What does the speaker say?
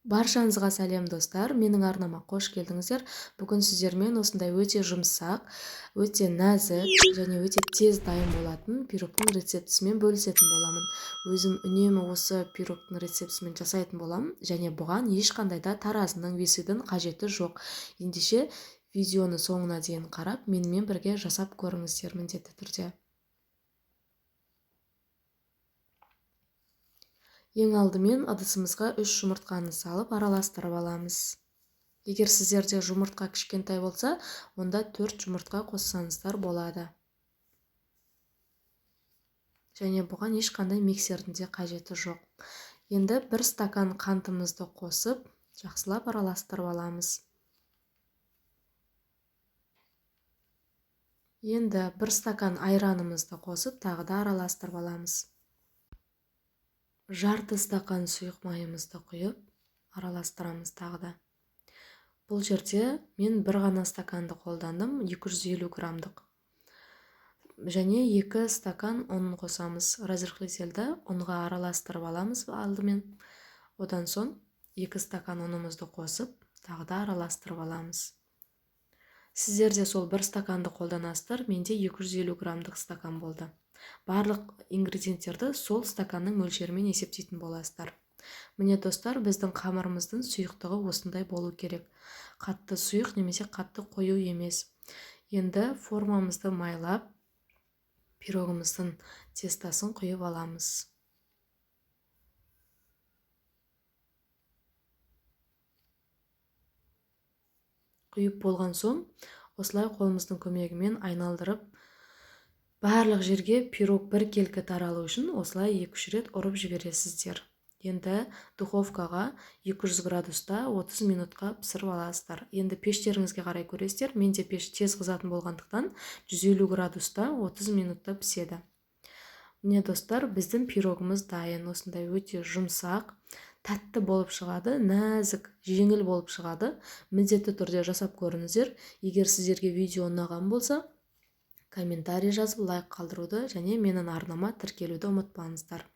Баршаңызға сәлем достар, менің арнама қош келдіңіздер. Бүгін сіздермен осындай өте жұмсақ, өте нәзік және өте тез дайын болатын пирогтың рецептісімен бөлісетін боламын. Өзім үнемі осы пирогтың рецептісімен жасайтын боламын және бұған ешқандай да таразының, весудің қажеті жоқ. Ендеше видеоны соңына дейін қарап, менімен бірге жасап көріңіздер міндетті түрде. Ең алдымен ыдысымызға 3 жұмыртқаны салып араластырып аламыз. Егер сіздерде жұмыртқа кішкентай болса, онда 4 жұмыртқа қоссаңыздар болады. Және бұған ешқандай миксердің де қажеті жоқ. Енді 1 стакан қантымызды қосып, жақсылап араластырып аламыз. Енді 1 стакан айранымызды қосып, тағы да араластырып аламыз. Жарты стакан сұйық майымызды құйып, араластырамыз тағы да. Бұл жерде мен бір ғана стаканды қолдандым, 250 грамдық. Және 2 стакан ұн қосамыз. Разрыхлительді ұнға араластырып аламыз алдымен. Одан соң 2 стакан ұнымызды қосып, тағы да араластырып аламыз. Сіздерде сол 1 стаканды қолданасыздар, менде 250 грамдық стакан болды. Барлық ингредиенттерді сол стаканның мөлшерімен есептейтін боласыздар. Міне достар, біздің қамырымыздың сұйықтығы осындай болу керек. Қатты сұйық немесе қатты қою емес. Енді формамызды майлап, пирогымыздың тестасын құйып аламыз. Құйып болған соң, осылай қолымыздың көмегімен айналдырып, барлық жерге пирог бір келкі таралу үшін осылай 2-3 рет ұрып жібересіздер. Енді духовкаға 200 градуста 30 минутқа пісіріп аласыздар. Енді пештеріңізге қарай көресіздер. Менде пеш тез қызатын болғандықтан 150 градуста 30 минутта піседі. Міне достар, біздің пирогымыз дайын. Осындай өте жұмсақ, тәтті болып шығады, нәзік, жеңіл болып шығады. Міндетті түрде жасап көріңіздер. Егер сіздерге видео ұнаған болса, комментарий жазып, лайк қалдыруды және менің арнама тіркелуді ұмытпаңыздар.